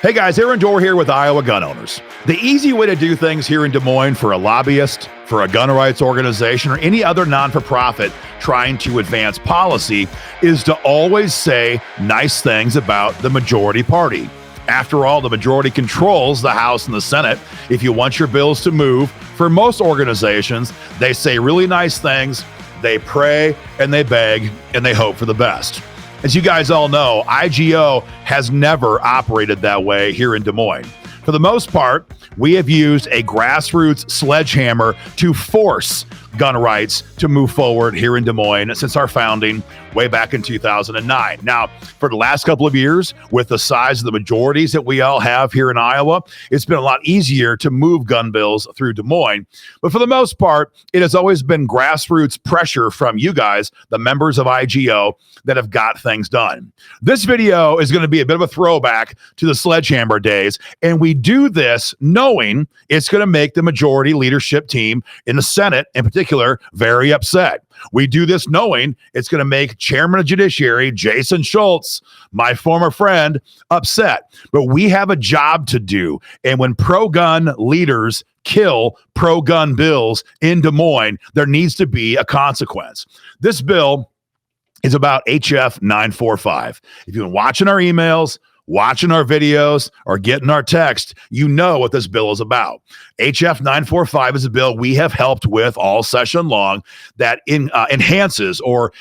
Hey guys, Aaron Dorr here with Iowa Gun Owners. The easy way to do things here in Des Moines for a lobbyist, for a gun rights organization, or any other non-for-profit trying to advance policy is to always say nice things about the majority party. After all, the majority controls the House and the Senate. If you want your bills to move, for most organizations, they say really nice things, they pray and they beg and they hope for the best. As you guys all know, IGO has never operated that way here in Des Moines. For the most part, we have used a grassroots sledgehammer to force gun rights to move forward here in Des Moines since our founding way back in 2009. Now, for the last couple of years, with the size of the majorities that we all have here in Iowa, it's been a lot easier to move gun bills through Des Moines. But for the most part, it has always been grassroots pressure from you guys, the members of IGO, that have got things done. This video is going to be a bit of a throwback to the sledgehammer days, and we do this knowing it's going to make the majority leadership team in the Senate in particular very upset. We do this knowing it's going to make Chairman of Judiciary Jason Schultz, my former friend, upset. But we have a job to do. And when pro-gun leaders kill pro-gun bills in Des Moines, there needs to be a consequence. This bill is about HF 945. If you've been watching our emails, watching our videos, or getting our text, you know what this bill is about. HF 945 is a bill we have helped with all session long that enhances or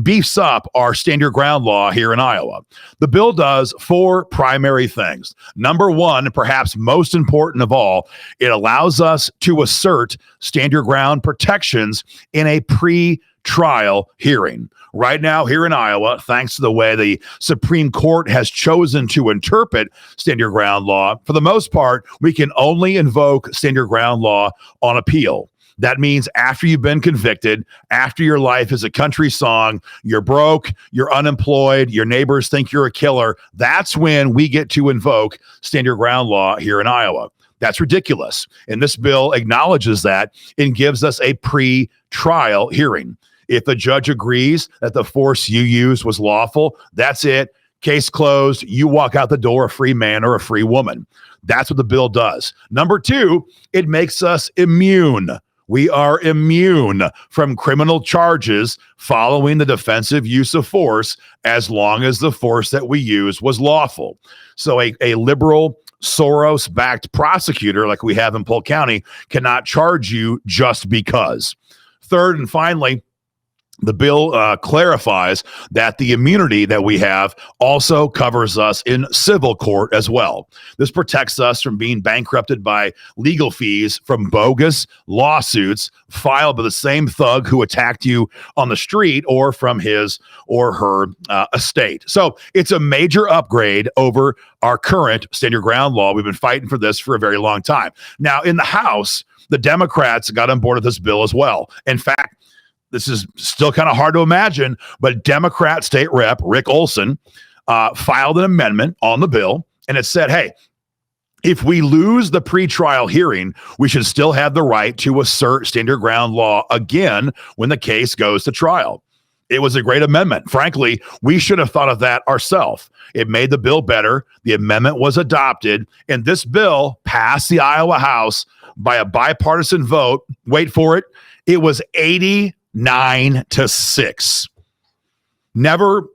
beefs up our Stand Your Ground law here in Iowa. The bill does four primary things. Number one, perhaps most important of all, it allows us to assert Stand Your Ground protections in a pre-trial hearing. Right now here in Iowa, thanks to the way the Supreme Court has chosen to interpret Stand Your Ground law, for the most part, we can only invoke Stand Your Ground law on appeal. That means after you've been convicted, after your life is a country song, you're broke, you're unemployed, your neighbors think you're a killer, that's when we get to invoke Stand Your Ground law here in Iowa. That's ridiculous. And this bill acknowledges that and gives us a pre-trial hearing. If the judge agrees that the force you used was lawful, that's it. Case closed. You walk out the door a free man or a free woman. That's what the bill does. Number two, it makes us immune. We are immune from criminal charges following the defensive use of force as long as the force that we use was lawful. So a liberal Soros-backed prosecutor like we have in Polk County cannot charge you just because. Third and finally, the bill clarifies that the immunity that we have also covers us in civil court as well. This protects us from being bankrupted by legal fees from bogus lawsuits filed by the same thug who attacked you on the street or from his or her estate. So it's a major upgrade over our current Stand Your Ground law. We've been fighting for this for a very long time. Now, in the House, the Democrats got on board with this bill as well. In fact, this is still kind of hard to imagine, but Democrat State Rep Rick Olson filed an amendment on the bill, and it said, hey, if we lose the pretrial hearing, we should still have the right to assert Stand Your Ground law again when the case goes to trial. It was a great amendment. Frankly, we should have thought of that ourselves. It made the bill better. The amendment was adopted, and this bill passed the Iowa House by a bipartisan vote. Wait for it. It was 89-6. Never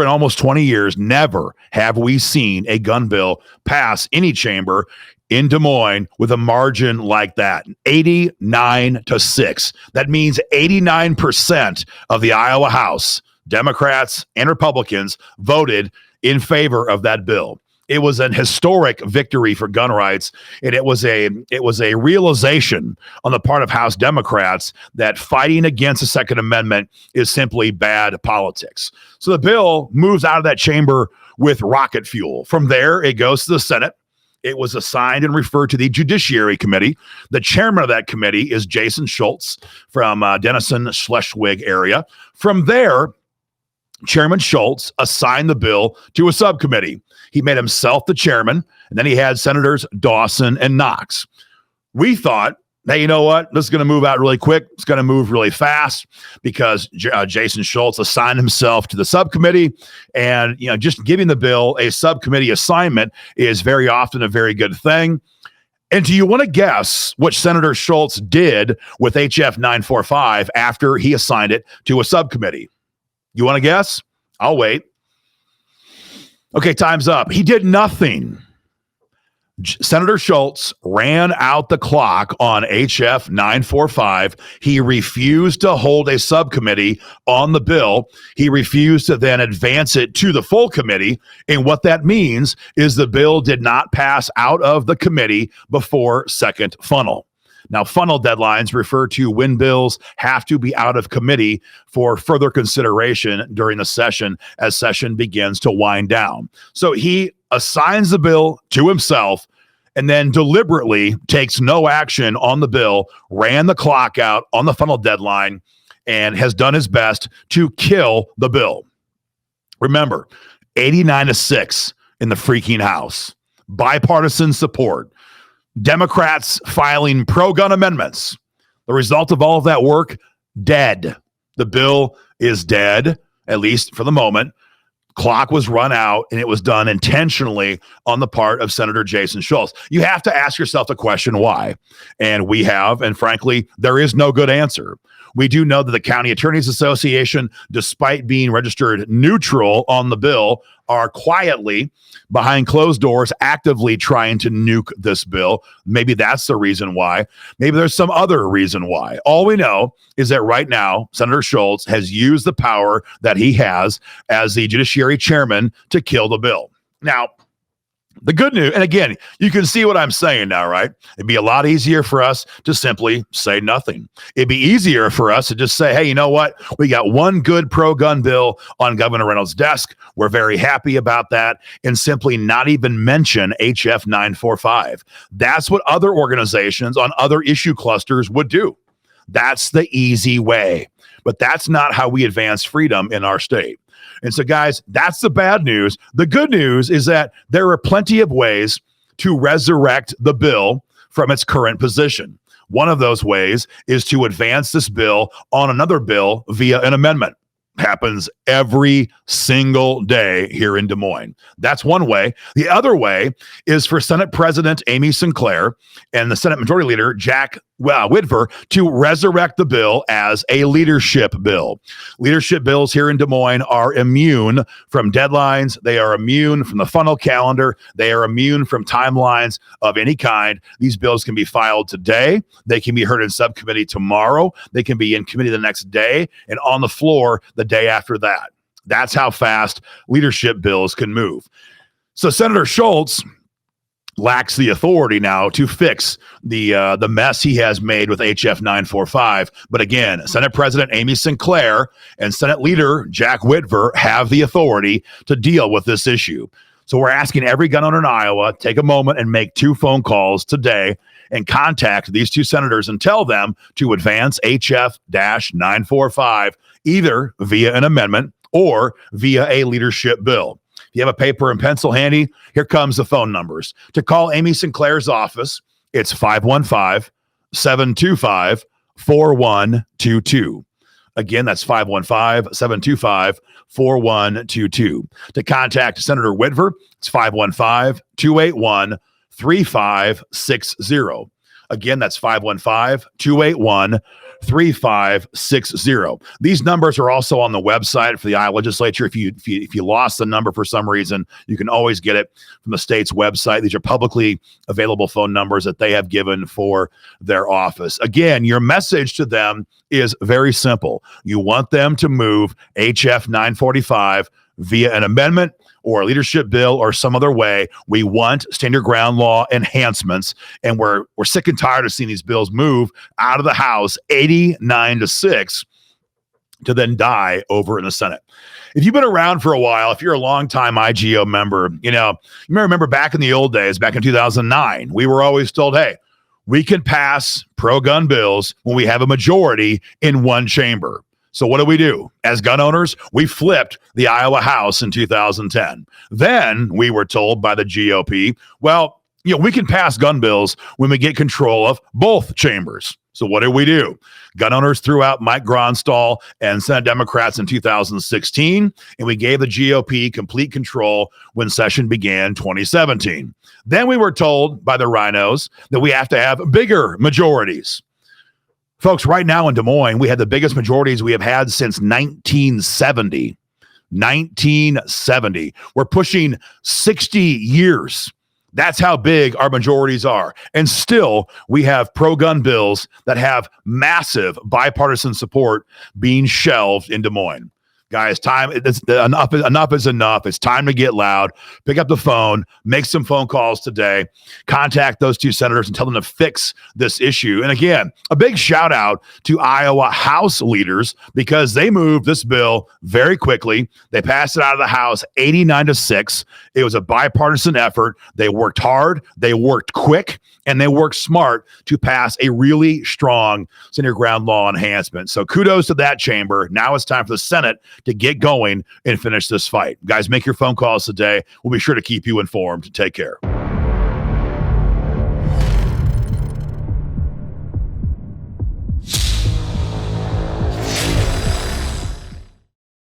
in almost 20 years, never have we seen a gun bill pass any chamber in Des Moines with a margin like that. 89-6. That means 89% of the Iowa House, Democrats and Republicans, voted in favor of that bill. It was an historic victory for gun rights, and it was a realization on the part of House Democrats that fighting against the Second Amendment is simply bad politics. So the bill moves out of that chamber with rocket fuel. From there, it goes to the Senate. It was assigned and referred to the Judiciary Committee. The chairman of that committee is Jason Schultz from Denison-Schleswig area. From there, Chairman Schultz assigned the bill to a subcommittee. He made himself the chairman, and then he had Senators Dawson and Knox. We thought hey, you know what? This is going to move out really quick. It's going to move really fast because Jason Schultz assigned himself to the subcommittee. And, just giving the bill a subcommittee assignment is very often a very good thing. And do you want to guess what Senator Schultz did with HF 945 after he assigned it to a subcommittee? You want to guess? I'll wait. Okay, time's up. He did nothing. Senator Schultz ran out the clock on HF 945. He refused to hold a subcommittee on the bill. He refused to then advance it to the full committee. And what that means is the bill did not pass out of the committee before second funnel. Now, funnel deadlines refer to when bills have to be out of committee for further consideration during the session as session begins to wind down. So he assigns the bill to himself and then deliberately takes no action on the bill, ran the clock out on the funnel deadline, and has done his best to kill the bill. Remember, 89-6 in the freaking House. Bipartisan support. Democrats filing pro-gun amendments. The result of all of that work, dead. The bill is dead, at least for the moment. Clock was run out, and it was done intentionally on the part of Senator Jason Schultz. You have to ask yourself the question, why? And we have, and frankly, there is no good answer. We do know that the County Attorneys Association, despite being registered neutral on the bill, are quietly behind closed doors actively trying to nuke this bill. Maybe that's the reason why. Maybe there's some other reason why. All we know is that right now, Senator Schultz has used the power that he has as the Judiciary Chairman to kill the bill. Now, the good news, and again, you can see what I'm saying now, right? It'd be a lot easier for us to simply say nothing. It'd be easier for us to just say, hey, you know what? We got one good pro-gun bill on Governor Reynolds' desk. We're very happy about that, and simply not even mention HF 945. That's what other organizations on other issue clusters would do. That's the easy way. But that's not how we advance freedom in our state. And so, guys, that's the bad news. The good news is that there are plenty of ways to resurrect the bill from its current position. One of those ways is to advance this bill on another bill via an amendment. Happens every single day here in Des Moines. That's one way. The other way is for Senate President Amy Sinclair and the Senate Majority Leader Jack Whitver to resurrect the bill as a leadership bill. Leadership bills here in Des Moines are immune from deadlines. They are immune from the funnel calendar. They are immune from timelines of any kind. These bills can be filed today. They can be heard in subcommittee tomorrow. They can be in committee the next day and on the floor the day after that. That's how fast leadership bills can move. So Senator Schultz lacks the authority now to fix the mess he has made with HF 945. But again, Senate President Amy Sinclair and Senate Leader Jack Whitver have the authority to deal with this issue. So we're asking every gun owner in Iowa, take a moment and make 2 phone calls today and contact these 2 senators and tell them to advance HF 945 either via an amendment or via a leadership bill. If you have a paper and pencil handy, here comes the phone numbers. To call Amy Sinclair's office, it's 515-725-4122. Again, that's 515-725-4122. To contact Senator Whitver, it's 515-281-3560. Again, that's 515-281-3560. These numbers are also on the website for the Iowa legislature. If you lost the number for some reason, you can always get it from the state's website. These are publicly available phone numbers that they have given for their office. Again, your message to them is very simple. You want them to move HF 945 via an amendment or a leadership bill or some other way. We want stand-your-ground law enhancements, and we're sick and tired of seeing these bills move out of the House 89-6 to then die over in the Senate. If you've been around for a while, if you're a longtime IGO member, you remember back in the old days, back in 2009, we were always told, hey, we can pass pro-gun bills when we have a majority in one chamber. So what do? As gun owners, we flipped the Iowa House in 2010. Then we were told by the GOP, well, We can pass gun bills when we get control of both chambers. So what did we do? Gun owners threw out Mike Gronstal and Senate Democrats in 2016, and we gave the GOP complete control when session began 2017. Then we were told by the rhinos that we have to have bigger majorities. Folks, right now in Des Moines, we had the biggest majorities we have had since 1970. 1970. We're pushing 60 years. That's how big our majorities are. And still, we have pro-gun bills that have massive bipartisan support being shelved in Des Moines. Guys, enough is enough. It's time to get loud. Pick up the phone, make some phone calls today, contact those two senators and tell them to fix this issue. And again, a big shout out to Iowa House leaders because they moved this bill very quickly. They passed it out of the House 89-6. It was a bipartisan effort. They worked hard, they worked quick, and they worked smart to pass a really strong stand-your-ground law enhancement. So kudos to that chamber. Now it's time for the Senate to get going and finish this fight. Guys, make your phone calls today. We'll be sure to keep you informed. Take care.